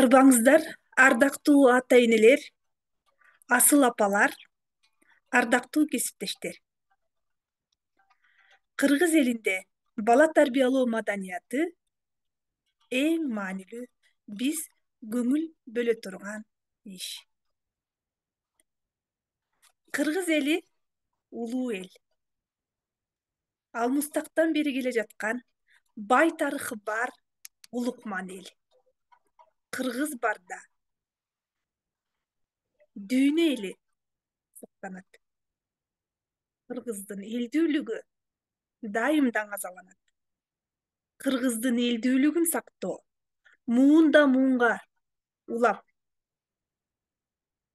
Арбаңыздар, ардактуу ата-энелер, асыл апалар, ардактуу кесиптештер. Кыргыз элинде бала тарбиялоо маданияты эң маанилүү, биз көңүл бөлө турган иш. Кыргыз эли улуу эл. Ал мустактан бери келе жаткан бай тарыхы бар улукман эл. Кыргыз барда дүйнө эли сактанат. Кыргыздын элдүүлүгү дайым даңазаланат. Кыргыздын элдүүлүгүн сактоо муунда муунга улап,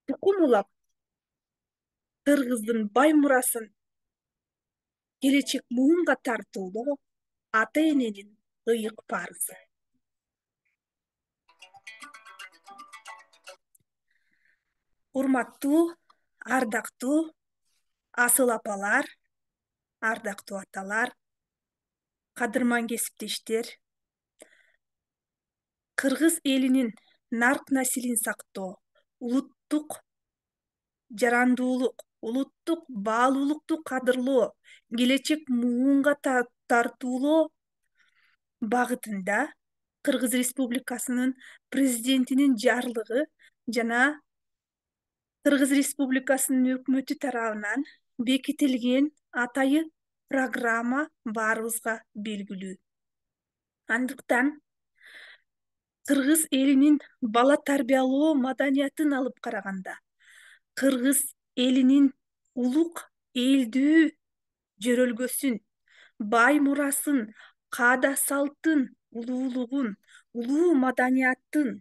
тукум улап, кыргыздын бай мурасын келечек муунга тартуулоо ата-эненин ыйык парызы. Урматтуу, ардактуу асыл апалар, ардактуу аталар, кадырман кесиптештер, кыргыз элинин нарк насилин сактоо, улуттук жарандуулук, улуттук баалуулукту кадырлоо, келечек муунга тартуулоо багытында Кыргыз Республикасынын президентинин жарлыгы жана Кыргыз Республикасынын өкмөтү тарабынан бекитилген атайы программа баарыбызга белгилүү. Андыктан кыргыз элинин бала тарбиялоо маданиятын алып караганда, кыргыз элинин улук элдүү жөрөлгөсүн, бай мурасын, каада салттын улуулугун, улуу маданияттын,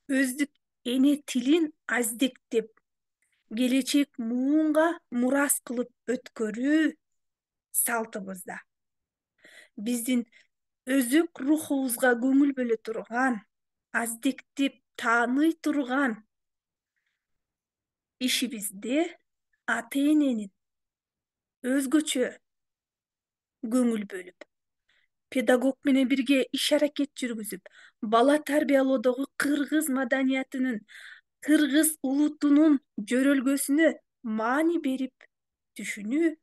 өздүк эне тилин аздектеп, келечек муунга мурас кылып өткөрүү салтыбызда. Биздин өзөк рухубузга көңүл бөлө турган, аздектеп тааный турган ишибизде ата-эненин өзгөчө көңүл бөлүп, педагог менен бирге иш-аракет жүргүзүп, бала тарбиялоодогу кыргыз маданиятынын, кыргыз улутунун жөрөлгөсүнө маани берип түшүнүү,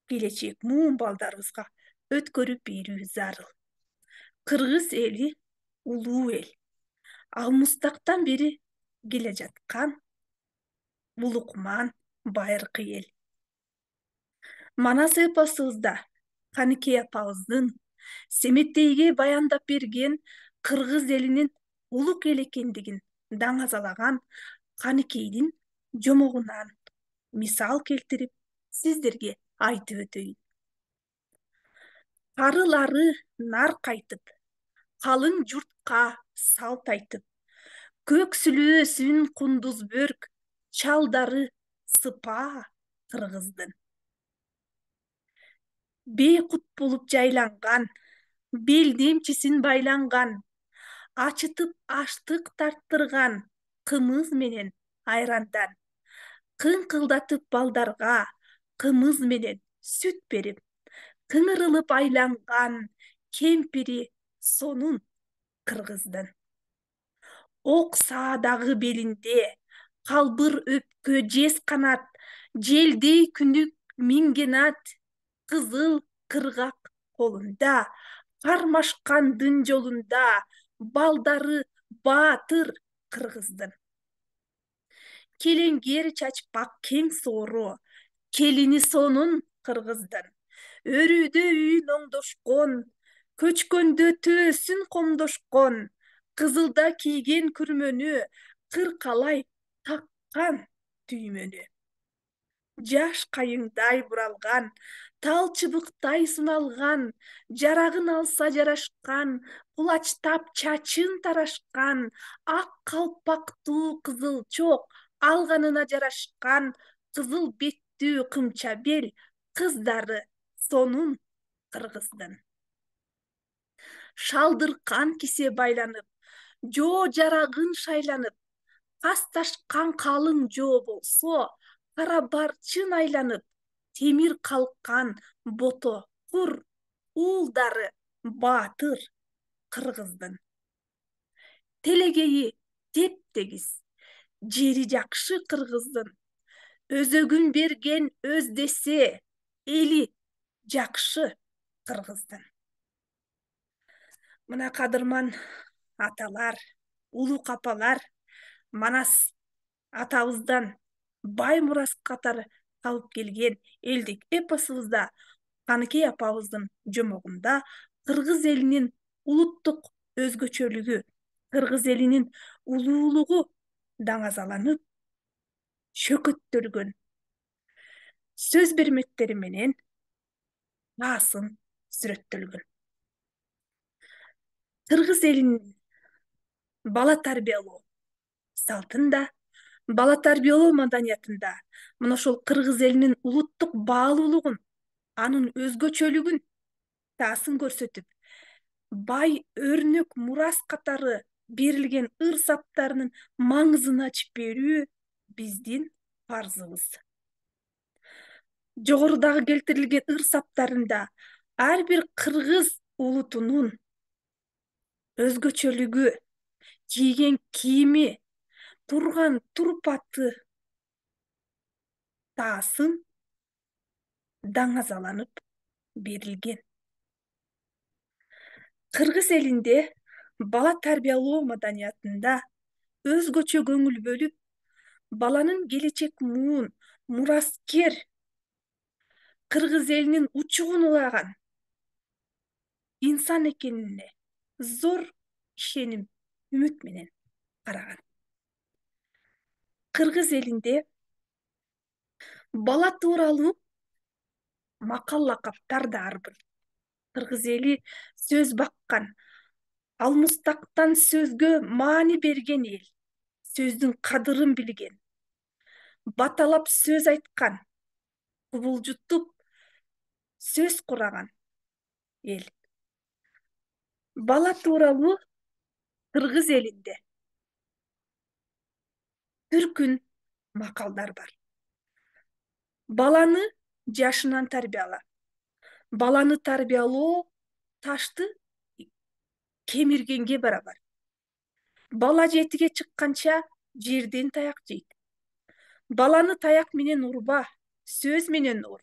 келечек муун балдарыбызга өткөрүп берүү зарыл. Кыргыз эли улуу эл. Ал мустактан бери келе жаткан улукман байыркы эл. Манас эпосубузда Каныкей апабыздын Семеттейге баяндап берген кыргыз элинин улук эл экендигин даңазалаган Каныкейдин жомогунан мисал келтирип, сиздерге айтып өтөйүн. Карылары нарк айтып, калың журтка салт айтып, көксүлөөсүн кундуз бөрк, чалдары сыпаа кыргыздын. Бейкут болуп жайланган, белдемчисин байланган, ачытып аштык тарттырган кымыз менен айрандан, кыңкылдатып балдарга кымыз менен сүт берип, кыңырылып айланган кемпири сонун кыргыздын. Ок саадагы белинде, калбыр өпкө жез канат, желдей күнүк минген ат, кызыл кыргак колунда, кармашкандын жолунда, балдары баатыр кыргыздын. Келеңгер чачпак кең соору, келини сонун кыргыздын. Өрүүдө үйүн оңдошкон, көчкөндө төөсүн комдошкон, кызылда кийген күрмөнү, кыркалай таккан түймөнү. Жаш кайыңдай буралган, тал чыбыктай суналган, жарагын алса жарашкан, кулачтап чачын тарашкан, ак калпактуу кызылчок, алганына жарашкан, кызыл беттүү кымча бел кыздары сонун кыргыздын. Шалдыркан кисе байланып, жоо жарагын шайланып, касташкан калың жоо болсо, кара барчын айланып, темир калккан бото кур, уулдары баатыр кыргыздын. телегейи теп-тегиз, жери жакшы кыргыздын. Өзөгүн берген өз десе, эли жакшы кыргыздын. Мына кадырман аталар, улук апалар Манас атабыздан бай мурас катары калып келген элдик эпосубузда Каныкей апабыздын жомогунда кыргыз элинин улуттук өзгөчөлүгү, кыргыз элинин улуулугу даңазаланып, шөкөттөлгөн сөз бермектери менен баасын сүрөттөлгөн. Кыргыз элинин бала тарбиялоо салтында, бала тарбиялоо маданиятында мына ошол кыргыз элинин улуттук баалуулугун, анын өзгөчөлүгүн таасын көрсөтүп, бай өрнөк мурас катары берилген ыр саптарынын маңызын ачып берүү биздин парзыбыз. Жогорудагы келтирилген ыр саптарында ар бир кыргыз улутунун өзгөчөлүгү, кийген кийими, турган турпаты таасын даңазаланып берилген. Кыргыз элинде бала тарбиялоо маданиятында өзгөчө көңүл бөлүп, баланын келечек муун, мураскер, кыргыз элинин учугун улаган инсан экенине зор ишеним, үмүт менен караган. Кыргыз элинде бала тууралуу макал лакаптар да ар бир. Кыргыз эли сөз баккан, алмустактан сөзгө маани берген эл, сөздүн кадырын билген, баталап сөз айткан, кубулжутуп сөз кураган эл. Бала тууралуу кыргыз элинде түркүн макалдар бар. Баланы жашынан тарбияла. Баланы тарбиялоо ташты кемиргенге барабар. Бала жетиге чыкканча жерден таяк жейт. Баланы таяк менен урба, сөз менен ур.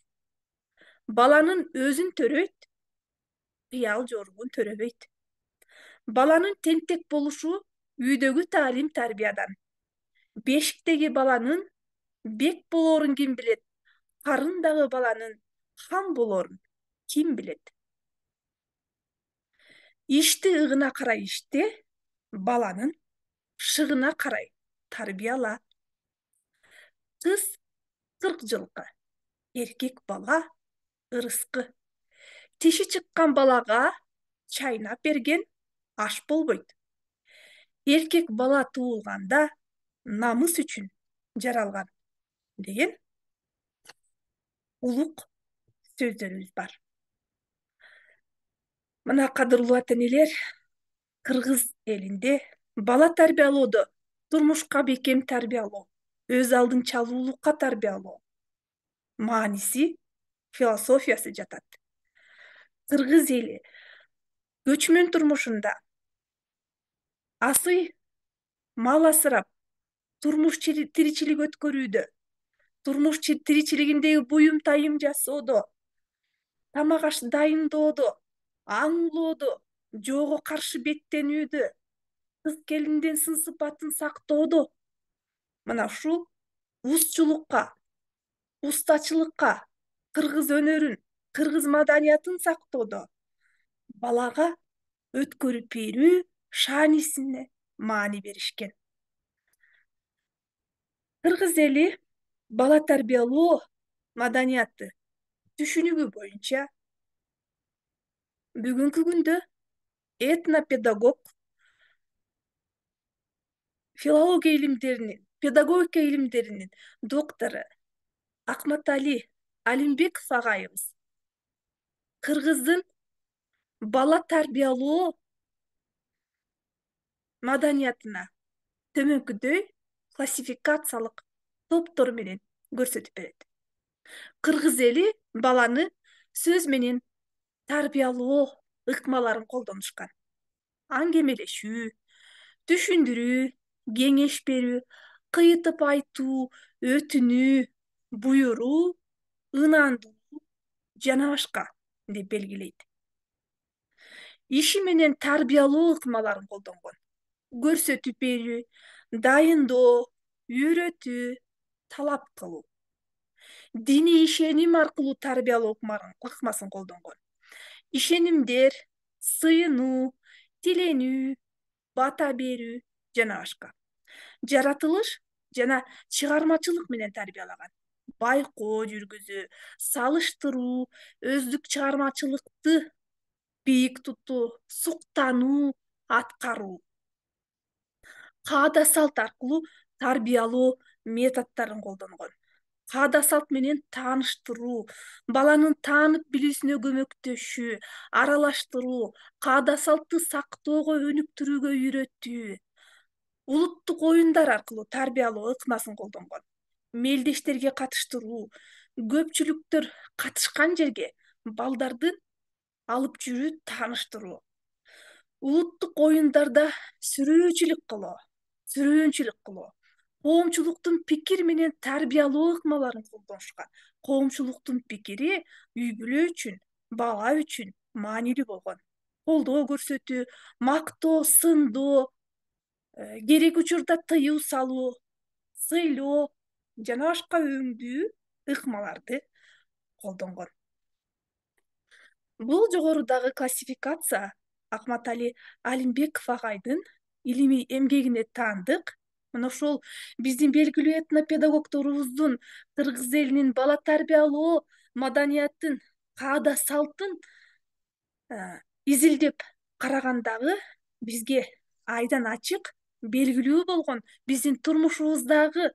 Баланын өзүн төрөйт, кыял жоругун төрөбөйт. Баланын тентек болушу үйдөгү таалим тарбиядан. Бешиктеги баланын бек болоорун ким билет? Карындагы баланын хан болоорун ким билет? Ишти ыгына карай иште, баланын шыгына карай тарбияла. Кыз 40 жылкы, эркек бала ырыскы. Тиши чыккан балага чайнап берген аш болбойт. Эркек бала туулганда намыс үчүн жаралган деген улук сөздөрүбүз бар. Мына кадырлуу ата энелер, кыргыз элинде бала тарбиялоодо турмушка бекем тарбиялоо, өз алдынчалуулукка тарбиялоо мааниси, философиясы жатат. Кыргыз эли көчмөн турмушунда асый мал асырап, турмуш тиричилик өткөрүүдө, турмуш тиричилигиндеги буюм тайым жасоодо, тамак аш дайындоодо, аңлоодо, жоого каршы беттенүүдө, кыз келиндин сын сыпатын сактоодо, мына ушул узчулукка, устачылыкка, кыргыз өнөрүн, кыргыз маданиятын сактоодо балага өткөрүп берүү шаанисине маани беришкен. Кыргыз эли бала тарбиялоо маданияты түшүнүгү боюнча бүгүнкү күндө этнопедагог, филология илимдеринин, педагогика илимдеринин доктору Акматали Алимбеков агайыбыз кыргыздын бала тарбиялоо маданиятына төмөнкүдөй классификациялык топтор менен көрсөтүп берет. Кыргыз эли баланы сөз менен тарбиялоо ыкмаларын колдонушкан. Аңгемелешүү, түшүндүрүү, кеңеш берүү, кыйытып айтуу, өтүнүү, буйруу, ынандуу жана башка деп белгилейт. Иши менен тарбиялоо ыкмаларын колдонгон. Көрсөтүп берүү, дайындоо, үйрөтүү, талап кылуу. Диний ишеним аркылуу тарбиялоо ыкмасын колдонгон. Ишенимдер сыйынуу, тиленүү, бата берүү жана башка. Жаратылыш жана чыгармачылык менен тарбиялаган. Байкоо жүргүзүү, салыштыруу, өздүк чыгармачылыкты бийик тутуу, суктануу, аткаруу. Каада салт аркылуу тарбиялоо методдорун колдонгон. Каада салт менен тааныштыруу, баланын таанып билүүсүнө көмөктөшүү, аралаштыруу, каада салтты сактоого өнүктүрүүгө үйрөтүү. Улуттук оюндар аркылуу тарбиялоо ыкмасын колдонгон. Мелдештерге катыштыруу, көпчүлүктөр катышкан жерге балдарды алып жүрүү, тааныштыруу. Улуттук оюндарда сүрөөнчүлүк кылуу, коомчулуктун пикир менен тарбиялоо ыкмаларын колдонушкан. Коомчулуктун пикири үй бүлө үчүн, бала үчүн маанилүү болгон. Колдоо көрсөтүү, мактоо, сындоо, керек учурда тыюу салуу, сыйлоо жана башка өңдүү ыкмаларды колдонгон. Бул жогорудагы классификация Акматали Алимбеков агайдын илимий эмгегине таандык. Мына ошол биздин белгилүү этнопедагогдорубуздун кыргыз элинин бала тарбиялоо маданиятын, каада салтын изилдеп карагандагы бизге айдан ачык белгилүү болгон, биздин турмушубуздагы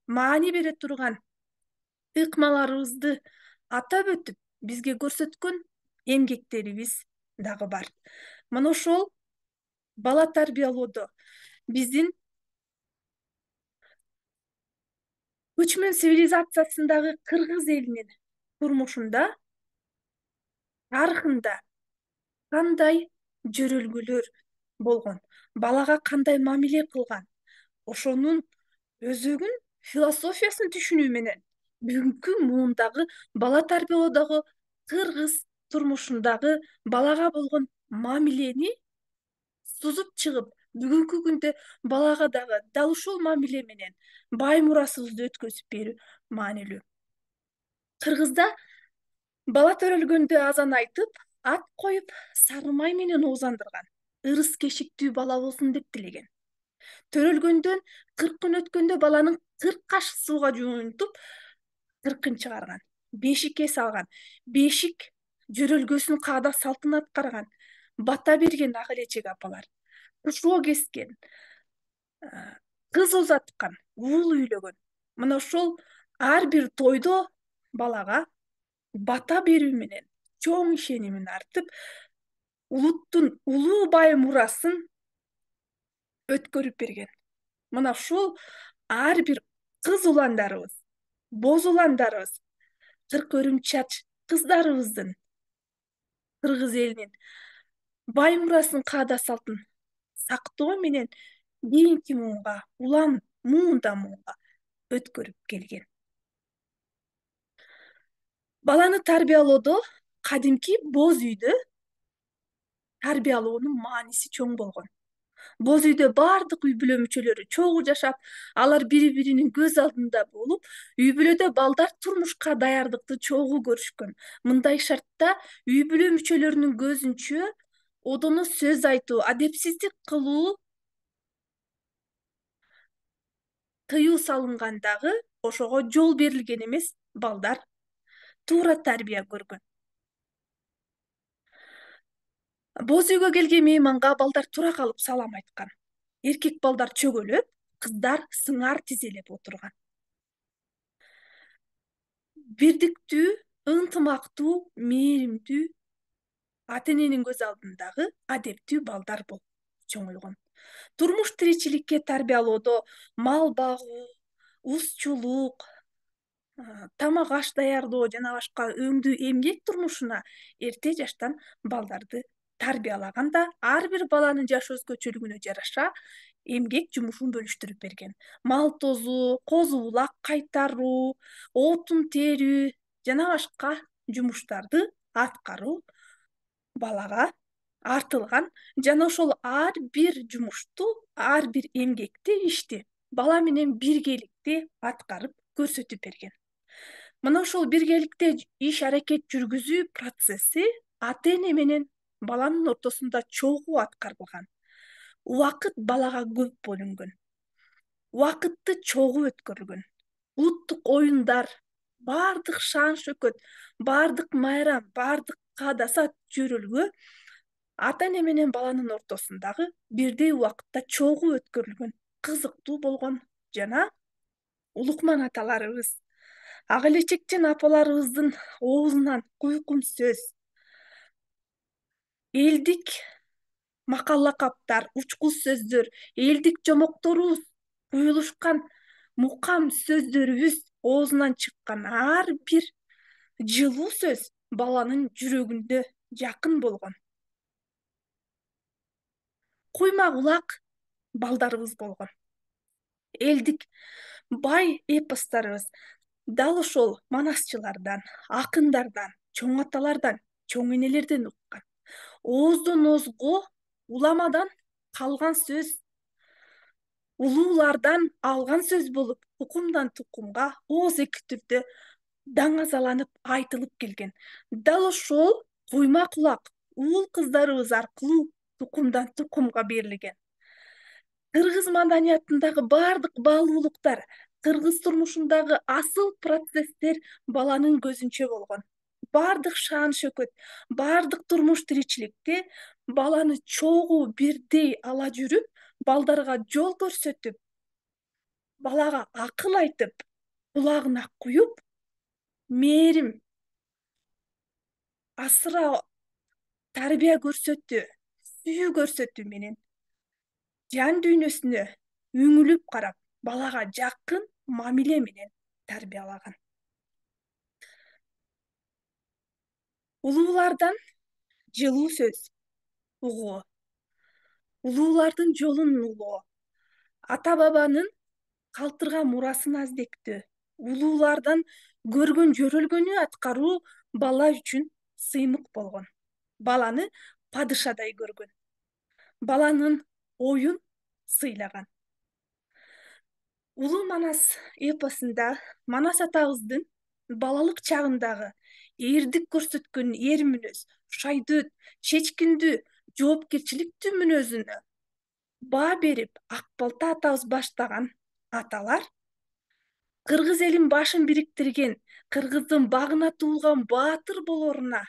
маани бере турган ыкмаларыбызды атап өтүп бизге көрсөткөн эмгектерибиз дагы бар. Мына ошол бала тарбиялоодо биздин көчмөн цивилизациясындагы кыргыз элинин турмушунда, тарыхында кандай жөрөлгөлөр болгон, балага кандай мамиле кылган, ошонун өзөгүн, философиясын түшүнүү менен бүгүнкү муундагы бала тарбиялоодогу кыргыз турмушундагы балага болгон мамилени сузуп чыгып, бүгүнкү күндө балага дагы дал ушул мамиле менен бай мурасыбызды өткөзүп берүү маанилүү. Кыргызда бала төрөлгөндө азан айтып, ат коюп, сары май менен оозандырган. Ырыс кешиктүү бала болсун деп тилеген. Төрөлгөндөн 40 күн өткөндө баланын 40 кашык сууга жуунтуп, кыркын чыгарган. Бешикке салган. Бешик жөрөлгөсүн, каада салтын аткарган. Бата берген ак элечек апалар. Кушоо кескен, кыз узаткан, уул үйлөгөн. Мына ошол ар бир тойдо балага бата берүү менен чоң ишенимин артып, улуттун улуу бай мурасын өткөрүп берген. Мына ушул ар бир кыз уландарыбыз, боз уландарыбыз, 40 өрүмчач кыздарыбыздын кыргыз элинин бай мурасын, каада салтын сактоо менен кийинки муунга, муунда муунга өткөрүп келген. Баланы тарбиялоодо кадимки боз үйдө тарбиялоонун мааниси чоң болгон. Боз үйдө баардык үй бүлө мүчөлөрү чогуу жашап, алар бири биринин көз алдында болуп, үй бүлөдө балдар турмушка даярдыкты чогуу көрүшкөн. Мындай шартта үй бүлө мүчөлөрүнүн көзүнчө одоно сөз айтуу, адепсиздик кылуу тыюу салынгандагы ошого жол берилген эмес, балдар туура тарбия көргөн. Боз үйгө келген мейманга балдар тура калып салам айткан. Эркек балдар чөгөлөп, кыздар сыңар тизелеп отурган. Бирдиктүү, ынтымактуу, мээримдүү, ата эненин көз алдындагы адептүү балдар болуп чоңойгон. Турмуш тиричиликке тарбиялоодо мал багуу, узчулук, тамак аш даярдоо жана башка өңдүү эмгек турмушуна эрте жаштан балдарды тарбиялаганда ар бир баланын жаш өзгөчөлүгүнө жараша эмгек жумушун бөлүштүрүп берген. Мал тозу, козу булак кайтаруу, отун терүү жана башка жумуштарды аткаруу балага артылган жана ошол ар бир жумушту, ар бир эмгекти, ишти бала менен биргеликте аткарып көрсөтүп берген. Мына ошол биргеликте иш аракет жүргүзүү процесси ата эне менен баланын ортосунда чогуу аткарылган. Убакыт балага көп бөлүнгөн. Убакытты чогуу өткөрүлгөн. Улуттук оюндар, баардык шаан шөкөт, баардык майрам, баардык каада саат жөрөлгө ата эне менен баланын ортосундагы бирдей убакытта чогуу өткөрүлгөн, кызыктуу болгон жана улукман аталарыбыз, ак элечектен апаларыбыздын оозунан куйкун сөз, элдик макал лакаптар, учкул сөздөр, элдик жомокторубуз, куюлушкан мукам сөздөрүбүз оозунан чыккан ар бир жылуу сөз баланын жүрөгүндө жакын болгон. Куйма кулак балдарыбыз болгон. Элдик бай эпосторубуз дал ошол манасчылардан, акындардан, чоң аталардан, чоң энелерден уккан. Ооздон оозго, уламадан калган сөз, улуулардан алган сөз болуп, тукумдан тукумга ооз эки түрдө даңазаланып айтылып келген. Дал ошол куйма кулак уул кыздарыбыз аркылуу тукумдан тукумга берилген. Кыргыз маданиятындагы баардык баалуулуктар, кыргыз турмушундагы асыл процесстер баланын көзүнчө болгон. Баардык шаан шөкөт, баардык турмуш тиричиликте баланы чогуу бирдей ала жүрүп, балдарга жол көрсөтүп, балага акыл айтып, кулагына куюп, мээрим, асыроо, тарбия көрсөтүү, сүйүү көрсөтүү менен жан дүйнөсүнө үңүлүп карап, балага жакын мамиле менен тарбиялаган. Улуулардан жылуу сөз угуу, улуулардын жолун улоо, ата бабанын калтырган мурасын аздектөө, улуулардан көргөн жөрөлгөнү аткаруу бала үчүн сыймык болгон. Баланы падышадай көргөн. Баланын оюн сыйлаган. Улуу Манас эпосунда Манас атабыздын балалык чагындагы эрдик көрсөткөн эр мүнөз, шайдөөт, чечкиндүү, жоопкерчиликтүү мүнөзүнө баа берип, ак балта атабыз баштаган аталар кыргыз элин башын бириктирген, кыргыздын багына туулган баатыр болоруна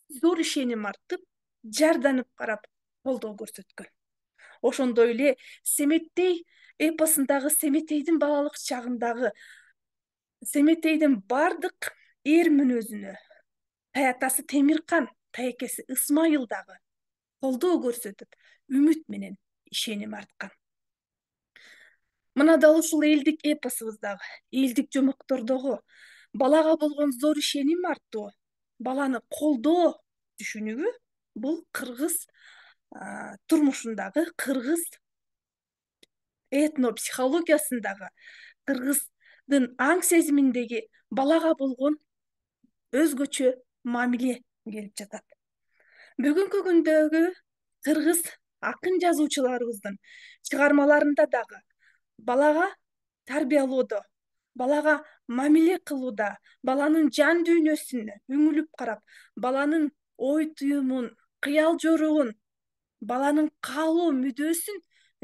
зор ишеним артып, жарданып карап колдоо көрсөткөн. Ошондой эле Семетей эпосундагы Семетейдин балалык чагындагы Семетейдин бардык эр мүнөзүнө таятасы Темиркан, тайекеси Ысмайыл дагы колдоо көрсөтүп, үмүт менен ишеним арткан. Мына дал ушул элдик эпосубуздагы, элдик жомоктордогу балага болгон зор ишеним артуу, баланы колдоо түшүнүгү бул кыргыз турмушундагы, кыргыз этнопсихологиясындагы, кыргыздын аң сезиминдеги балага болгон өзгөчө мамиле келип жатат. Бүгүнкү күндөгү кыргыз акын жазуучуларыбыздын чыгармаларында дагы балага тарбиялоодо, балага мамиле кылууда, баланын жан дүйнөсүнө үңүлүп карап, баланын ой туюмун, кыял жоругун, баланын каалоо мүдөөсүн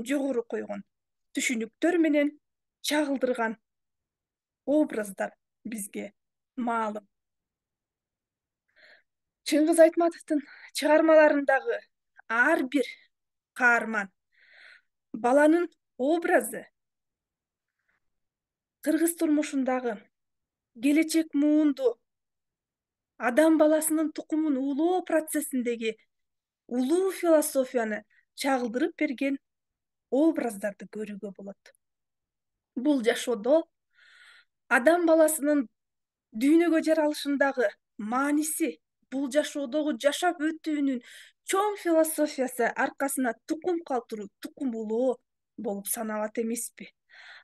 жогору койгон түшүнүктөр менен чагылдырган образдар бизге маалым. Чыңгыз Айтматовдун чыгармаларындагы ар бир каарман, баланын образы кыргыз турмушундагы келечек муунду, адам баласынын тукумун улоо процессиндеги улуу философияны чагылдырып берген образдарды көрүүгө болот. Бул жашоодо адам баласынын дүйнөгө жаралышындагы мааниси бул жашоодогу жашап өтүүнүн чоң философиясы аркасына тукум калтыруу, тукум улоо болуп саналат эмеспи?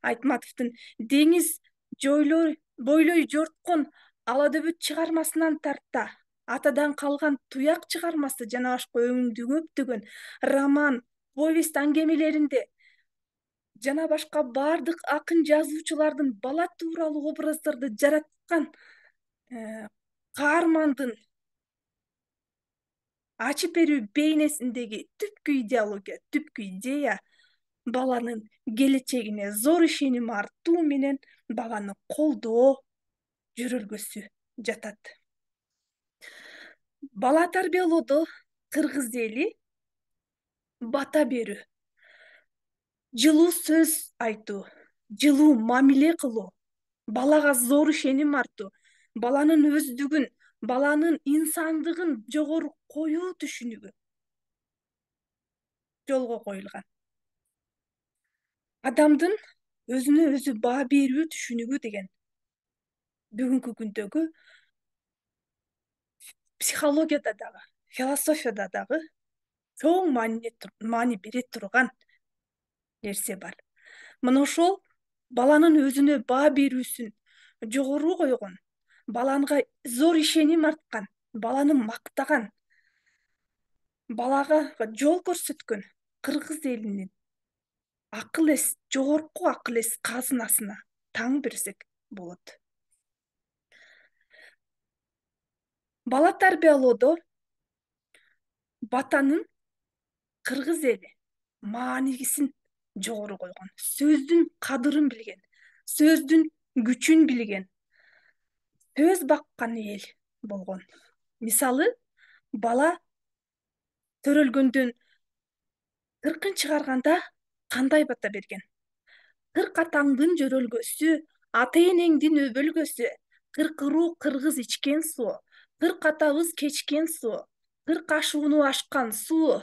Айтматовдун деңиз бойлой жорткон ала дөбөт чыгармасынан тарта атадан калган туяк чыгармасы жана башка өңүндүү көптөгөн роман, повесть аңгемелеринде жана башка баардык акын жазуучулардын бала тууралуу образдарды жараткан каармандын ачып берүү бейнесиндеги түпкү идеология, түпкү идея баланын келечегине зор ишеним артуу менен баланы колдоо жөрөлгөсү жатат. Бала тарбиялоодо кыргыз эли бата берүү, жылуу сөз айтуу, жылуу мамиле кылуу, балага зор ишеним артуу, баланын өздүгүн, баланын инсандыгын жогору коюу түшүнүгү жолго коюлган. Адамдын өзүнө өзү баа берүү түшүнүгү деген бүгүнкү күндөгү психологияда дагы, философияда дагы чоң маани бере турган нерсе бар. Мына ошол баланын өзүнө баа берүүсүн жогору койгон, баланга зор ишеним арткан, баланы мактаган, балага жол көрсөткөн кыргыз элинин жогорку акыл эс казынасына таң берсек болот. Бала тарбиялоодо батанын кыргыз эли маанисин жогору койгон, сөздүн кадырын билген, сөздүн күчүн билген, сөз баккан эл болгон. Мисалы, бала төрөлгөндөн 40 чыгарганда кандай бата берген? 40 атаңдын жөрөлгөсү, ата энеңдин өбөлгөсү, 40 ыруу кыргыз ичкен суу, 40 атабыз кечкен суу, 40 ашууну ашкан суу,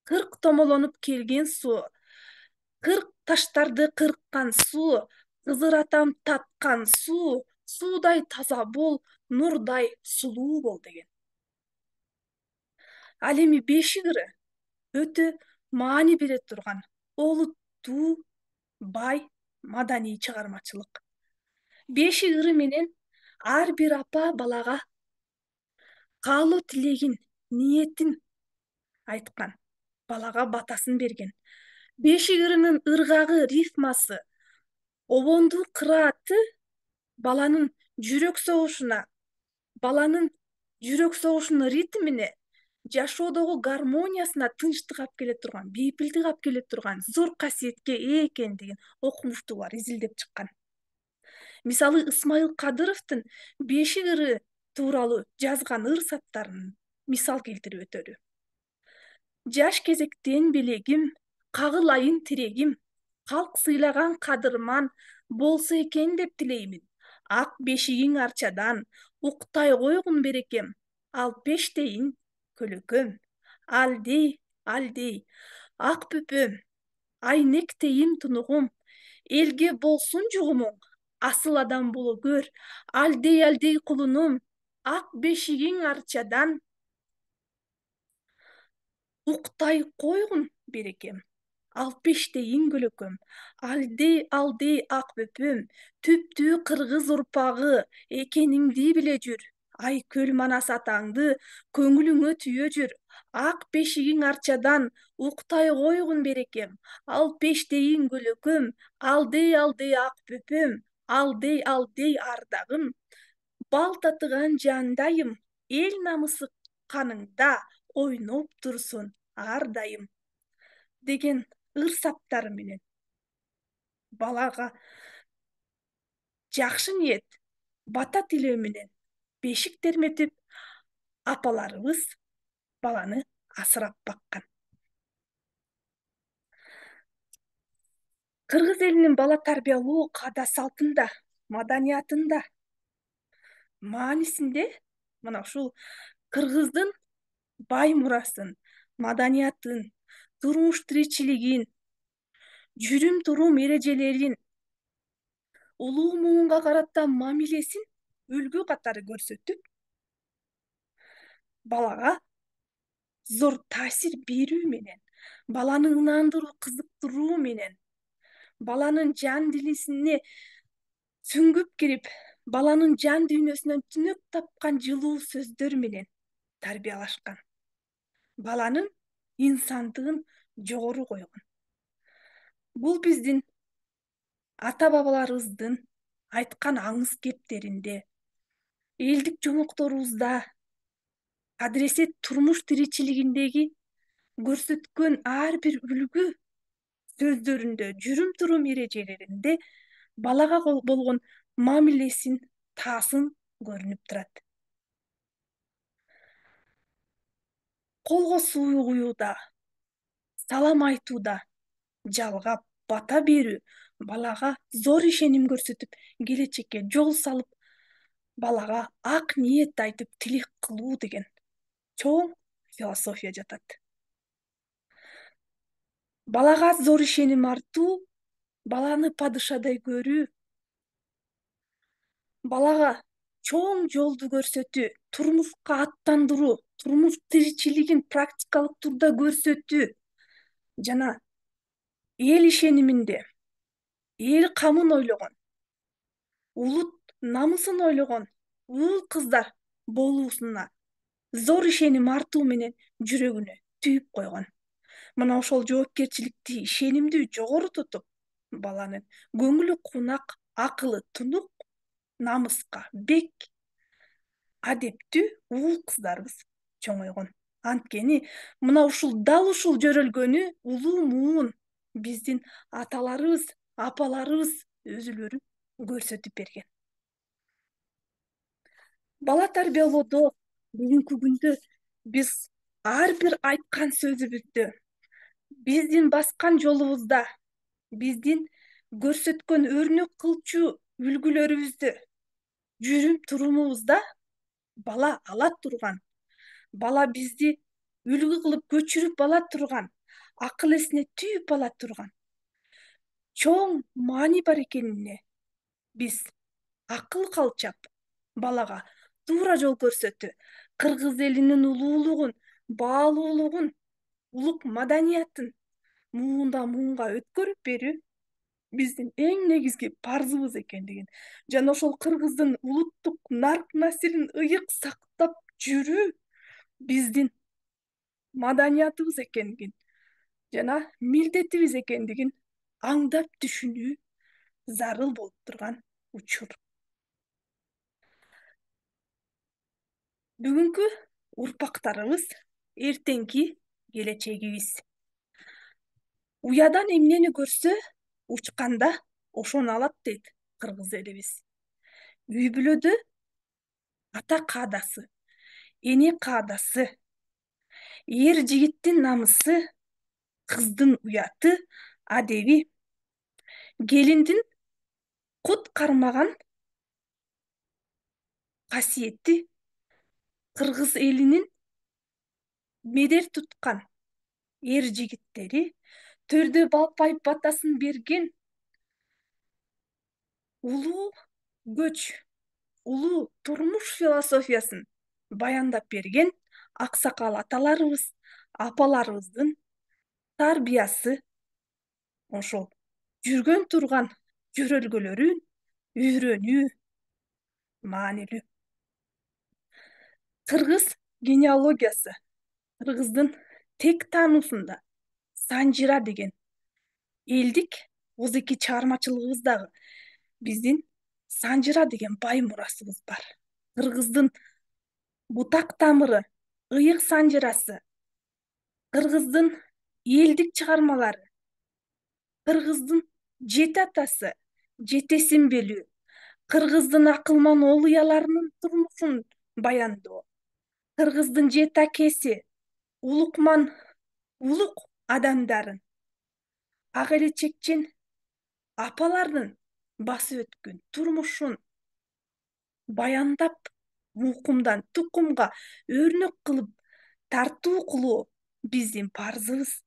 40 томолонуп келген суу, 40 таштарды кырккан суу, кызыр атам таткан суу, суудай таза бол, нурдай сулуу бол деген. Ал эми бешик ыры өтө маани бере турган олуттуу, бай, маданий чыгармачылык. Бешик ыры менен ар бир апа балага каалоо тилегин, ниетин айткан, балага батасын берген. Бешик ырынын ыргагы, рифмасы, обондуу кырааты баланын жүрөк согушуна, баланын жүрөк согушунун ритмине, жашоодогу гармониясына тынчтык алып келе турган, бейпилдик алып келе турган зор касиетке ээ экендигин окумуштуулар изилдеп чыккан. Мисалы, Ысмайыл Кадыровдун бешик ыры тууралуу жазган ыр саптарын мисал келтирип өтөлү. Жаш кезектен белегим, кагылайын тирегим, калк сыйлаган кадырман болсо экен деп тилеймин. Ак бешигиң арчадан, уктай койгун берекем, ал пештейин көлөкөм. Алдей, алдей, ак бөпөм, айнектейим тунугум, элге болсун жугумуң, асыл адам боло көр, алдей, алдей кулунум, ак бешигиң арчадан, уктай койгун берекем, ал пештейин көлөкөм. Алдей, алдей ак бөпөм, түптүү кыргыз урпагы экениңди биле жүр. Ай көл манас атаңды көңүлүңө түйө жүр. Ак бешигиң арчадан, уктай койгун берекем, ал пештейин көлөкөм. Алдей, алдей ак бөпөм, алдей, алдей ардагым, бал татыган жандайым, эл намысы каныңда ойноп турсун ар дайым деген ыр саптары менен балага жакшы ниет, бата тилөө менен бешик терметип апаларыбыз баланы асырап баккан. Кыргыз элинин бала тарбиялоо каада салтында, маданиятында, маанисинде мына ушул кыргыздын бай мурасын, маданиятын, турмуш тиричилигин, жүрүм турум эрежелерин, улуу муунга карата мамилесин үлгү катары көрсөтүп, балага зор таасир берүү менен, баланы ынандыруу, кызыктыруу менен, баланын жан дилисине сүңгүп кирип, баланын жан дүйнөсүнөн түнөк тапкан жылуу сөздөр менен тарбиялашкан. Баланын инсандыгын жогору койгон. Бул биздин ата бабаларыбыздын айткан аңыз кептеринде, элдик жомокторубузда, адыресе турмуш тиричилигиндеги көрсөткөн ар бир үлгү сөздөрүндө, жүрүм-турум эрежелеринде балага болгон мамилесин, таасын көрүнүп турат. Колго суу куюуда, салам айтууда, жалгап бата берүү балага зор ишеним көрсөтүп, келечекке жол салып, балага ак ниет айтып тилек кылуу деген чоң философия жатат. Балага зор ишеним артуу, баланы падышадай көрүү, балага чоң жолду көрсөтүү, турмушка аттандыруу, турмуш тиричилигин практикалык турда көрсөтүү жана эл ишениминде, эл камын ойлогон, улут намысын ойлогон уул кыздар болуусуна зор ишеним артуу менен жүрөгүнө түйүп койгон. Мына ошол жоопкерчиликти, ишенимди жогору тутуп, баланын көңүлү кунак, акылы тунук, намыска бек, адептүү уул кыздарыбыз чоңойгон. Анткени мына дал ушул жөрөлгөнү улуу муун биздин аталарыбыз, апаларыбыз өзүлөрү көрсөтүп берген. Бала тарбиялоодо бүгүнкү күндө биз ар бир айткан сөзүбүздө, биздин баскан жолубузда, биздин көрсөткөн өрнөк кылчу үлгүлөрүбүздө, жүрүм-турумубузда бала ала турган, бала бизди үлгү кылып көчүрүп ала турган, акыл эсине түйүп ала турган чоң маани бар экенине биз акыл калчап, балага туура жол көрсөтүү, кыргыз элинин улуулугун, баалуулугун, улук маданиятын муундан муунга өткөрүп берүү биздин эң негизги парзыбыз экендигин жана ошол кыргыздын улуттук нарк населин ыйык сактап жүрүү биздин маданиятыбыз экендигин жана милдетибиз экендигин аңдап түшүнүү зарыл болуп турган учур. Бүгүнкү урпактарыбыз эртеңки келечегибиз. Уядан эмнени көрсө, учканда ошону алат дейт кыргыз элибиз. Үй бүлөдө ата каадасы, эне каадасы, эр жигиттин намысы, кыздын уяты, адеби, келиндин кут кармаган касиети, кыргыз элинин медер туткан эр жигиттери төрдө балпайып батасын берген улуу көч, улуу турмуш философиясын баяндап берген аксакал аталарыбыз, апаларыбыздын тарбиясы, ошол жүргөн турган жөрөлгөлөрүн үйрөнүү маанилүү. Кыргыз генеалогиясы, кыргыздын тек таануусунда Санжира деген элдик озеки чыгармачылыгыбыздагы биздин Санжира деген бай мурасыбыз бар. Кыргыздын бутак тамыры, ыйык санжырасы, кыргыздын элдик чыгармалары, кыргыздын жети атасы, жетесин белүү, кыргыздын акылман ол уяларынын турмушун баяндоо, кыргыздын жети акеси, улукман улук адамдарын, ак эле чекчен апалардын басып өткөн турмушун баяндап, мукумдан тукумга өрнөк кылып тартуу кылуу биздин парзыбыз.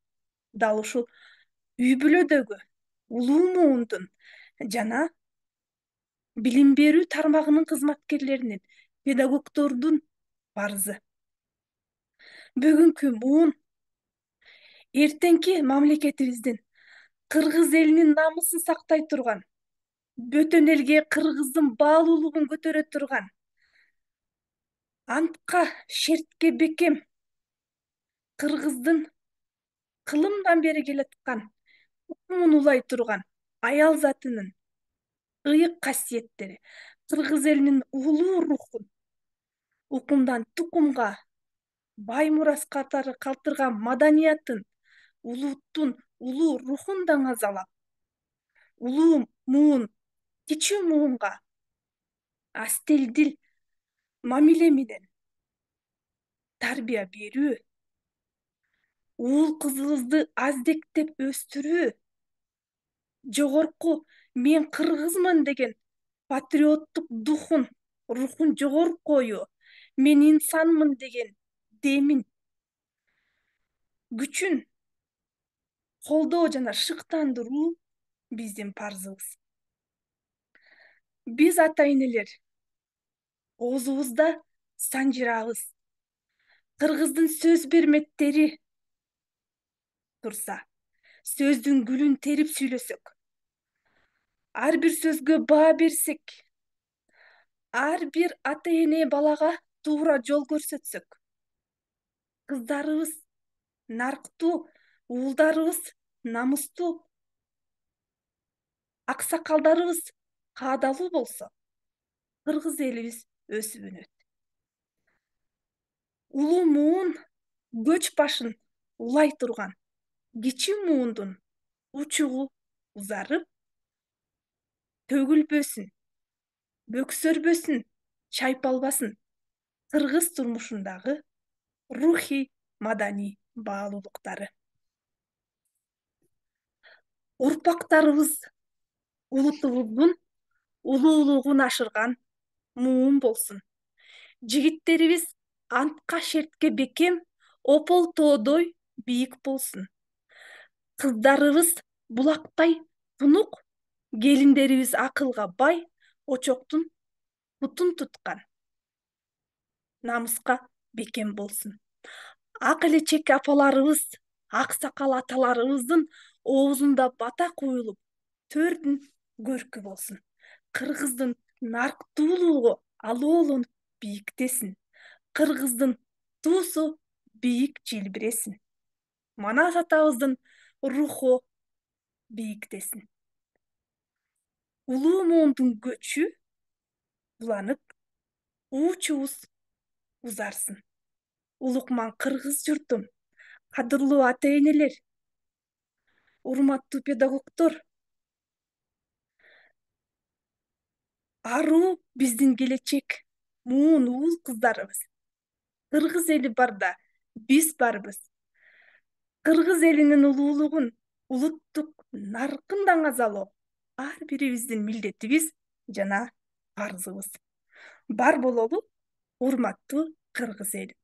Дал ушул үй бүлөдөгү улуу муундун жана билим берүү тармагынын кызматкерлеринин, педагогдордун парзы. Бүгүнкү муун эртеңки мамлекетибиздин, кыргыз элинин намысын сактай турган, бөтөн элге кыргыздын баалуулугун көтөрө турган, антка шертке бекем кыргыздын кылымдан бери келаткан укмун улай турган аял затынын ыйык касиеттери, кыргыз элинин улуу рухун укумдан тукумга бай мурас катары калтырган маданиятын, улуттун улуу рухун даңазалап, улуу муун кичүү муунга астелдил мамиле менен тарбия берүү, уул кызыбызды аздектеп өстүрүү, жогорку мен кыргызмын деген патриоттук рухун жогору коюу, мен инсанмын деген демин, күчүн колдоо жана шыктандыруу биздин парзыбыз. Биз ата энелер оозубузда санжырабыз. Кыргыздын сөз берметтери турса, сөздүн гүлүн терип сүйлөсөк, ар бир сөзгө баа берсек, ар бир ата эне балага туура жол көрсөтсөк, кыздарыбыз нарктуу, уулдарыбыз намыстуу, аксакалдарыбыз каадалуу болсо, кыргыз элибиз өсүп өнөт. Улуу муун көч башын улай турган кичүү муундун учугу узарып, төгүлбөсүн, бөксөрбөсүн, чайпалбасын кыргыз турмушундагы рухий маданий баалуулуктары. Урпактарыбыз улутубуздун улуулугун ашырган муун болсун. Жигиттерибиз антка шертке бекем, опол тоодой бийик болсун. Кыздарыбыз булактай тунук, келиндерибиз акылга бай, очоктун бутун туткан, намыска бекем болсун. Ак элечек апаларыбыз, аксакал аталарыбыздын оозунда бата куюлуп, төрдүн көркү болсун. Кыргыздын нарктуулугу алоолонуп бийиктесин. Кыргыздын туусу бийик желбиресин. Манас атабыздын руху бийиктесин. Улуу муундун көчү уланып, уучубуз узарсын. Улукман кыргыз журтум, кадырлуу ата энелер, урматтуу педагогдор, аруу биздин келечек муун уул кыздарыбыз. Кыргыз эли барда биз барбыз. Кыргыз элинин улуулугун, улуттук наркын даңазалоо ар бирибиздин милдетибиз жана парзыбыз. Бар бололу, урматтуу кыргыз эли.